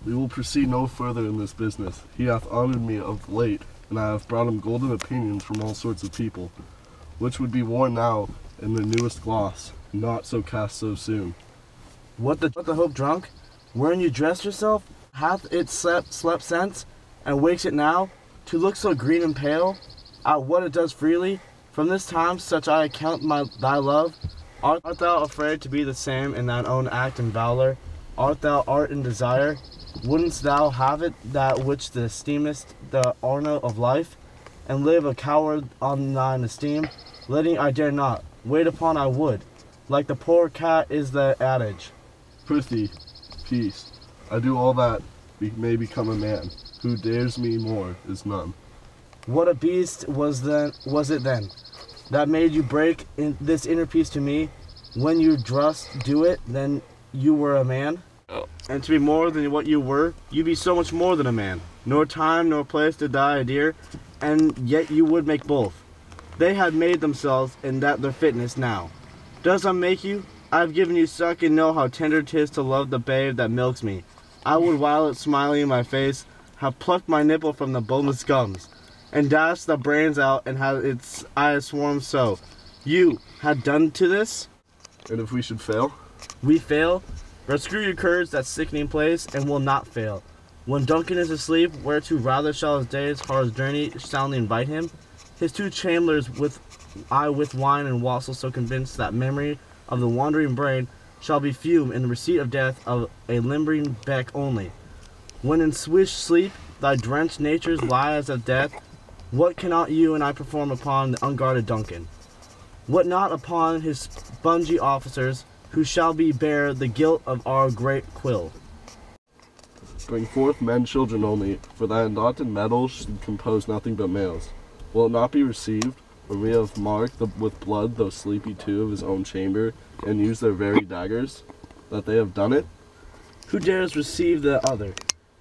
We will proceed no further in this business. He hath honored me of late, and I have brought him golden opinions from all sorts of people, which would be worn now in the newest gloss, not so cast so soon. What the hope drunk? Wherein you dressed yourself? Hath it slept since, and wakes it now, to look so green and pale? At what it does freely, from this time such I account thy love. Art thou afraid to be the same in thine own act and valor? Art thou art in desire? Wouldn't thou have it that which thou esteemest the honour of life, and live a coward on thine esteem? Letting I dare not, wait upon I would, like the poor cat is the adage. Prithee, peace. I do all that may become a man. Who dares me more is none. What a beast was it then that made you break this inner peace to me? When you durst do it, then you were a man? And to be more than what you were, you be so much more than a man. Nor time nor place did thy adhere, and yet you would make both. They had made themselves, and that their fitness now. Does unmake you? I have given you suck, and know how tender 'tis to love the babe that milks me. I would, while it smiling in my face, have plucked my nipple from the boneless gums, and dashed the brains out, and had its eyes swarm so. You had done to this? And if we should fail? We fail? But screw your courage, that sickening place, and will not fail. When Duncan is asleep, whereto rather shall his day's hard journey soundly invite him? His two chamberers with wine and wassail, so convinced that memory of the wandering brain shall be fume in the receipt of death of a limbering beck only. When in swish sleep thy drenched natures lie as of death, what cannot you and I perform upon the unguarded Duncan? What not upon his spongy officers, who shall be bear the guilt of our great quill? Bring forth men children only, for thy undaunted metal should compose nothing but males. Will it not be received, when we have marked with blood those sleepy two of his own chamber, and used their very daggers, that they have done it? Who dares receive the other,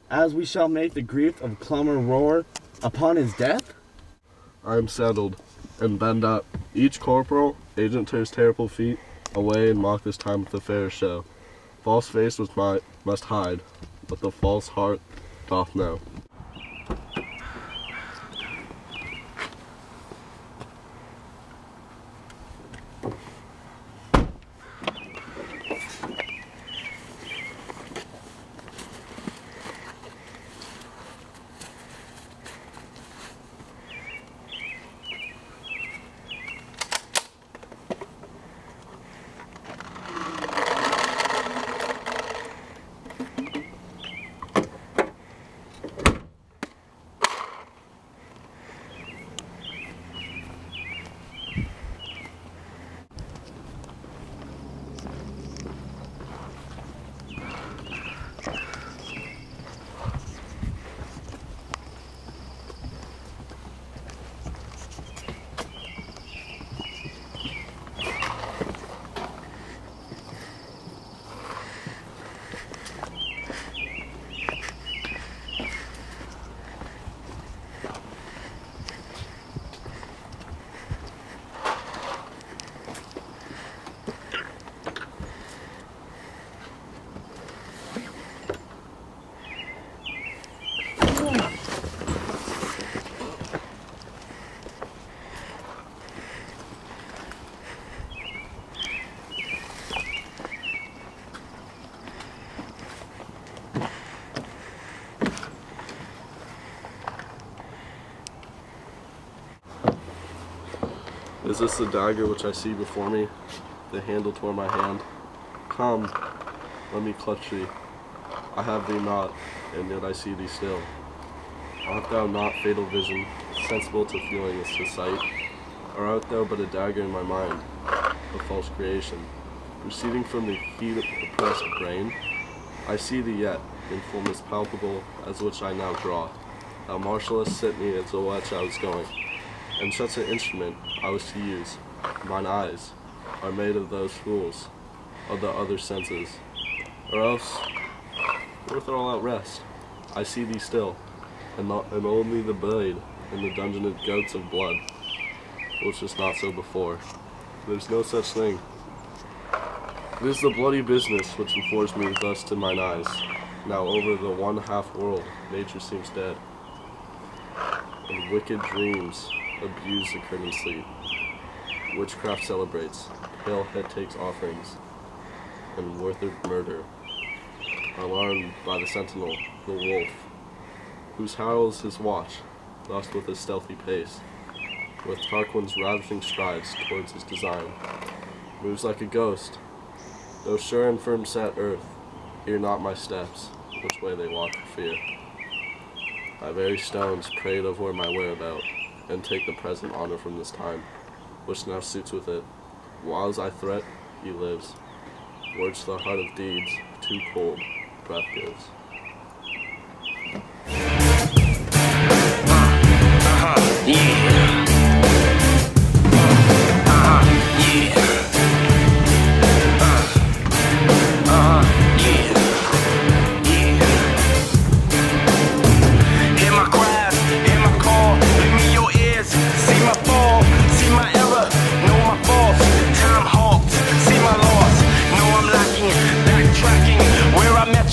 as we shall make the grief of Clumber roar upon his death? I am settled, and bend up. Each corporal, agent to his terrible feet, away and mock this time with the fair show. False face must hide, but the false heart doth know. Is this the dagger which I see before me? The handle toward my hand. Come, let me clutch thee. I have thee not, and yet I see thee still. Art thou not fatal vision, sensible to feeling as to sight? Or art thou but a dagger in my mind, a false creation, proceeding from the heat of oppressed brain? I see thee yet, in fullness palpable, as which I now draw. Thou marshallest set me as to which I was going, and such an instrument I was to use. Mine eyes are made of those fools, of the other senses. Or else, worth all out rest. I see thee still, and only the blade and the dungeoned goats of blood, which is not so before. There's no such thing. It is the bloody business which enforced me thus to mine eyes. Now over the one-half world, nature seems dead, and wicked dreams abuse the curtained sleep. Witchcraft celebrates, pale head takes offerings, and worthed murder. Alarmed by the sentinel, the wolf, whose howls his watch, thus with his stealthy pace, with Tarquin's ravishing strides towards his design, moves like a ghost, though sure and firm set earth, hear not my steps, which way they walk for fear. My very stones prayed over my whereabout, and take the present honor from this time, which now suits with it. While as I threat, he lives. Words to the heart of deeds, too cold, breath gives.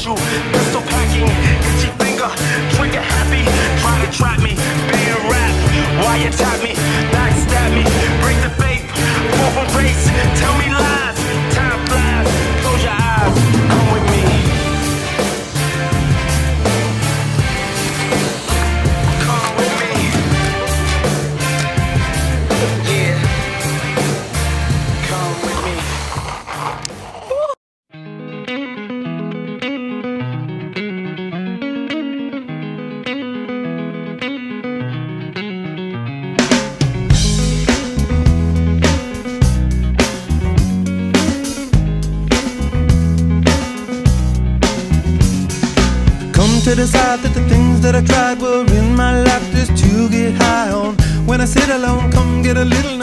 Pistol packing, itchy finger, trigger happy, try to trap me, being rap, wiretap me, backstab me, break the faith, fall from grace, tell me lies, time flies, close your eyes, come with me. Come with me. Yeah. Come with me. To decide that the things that I tried were in my life just to get high on. When I sit alone, come get a little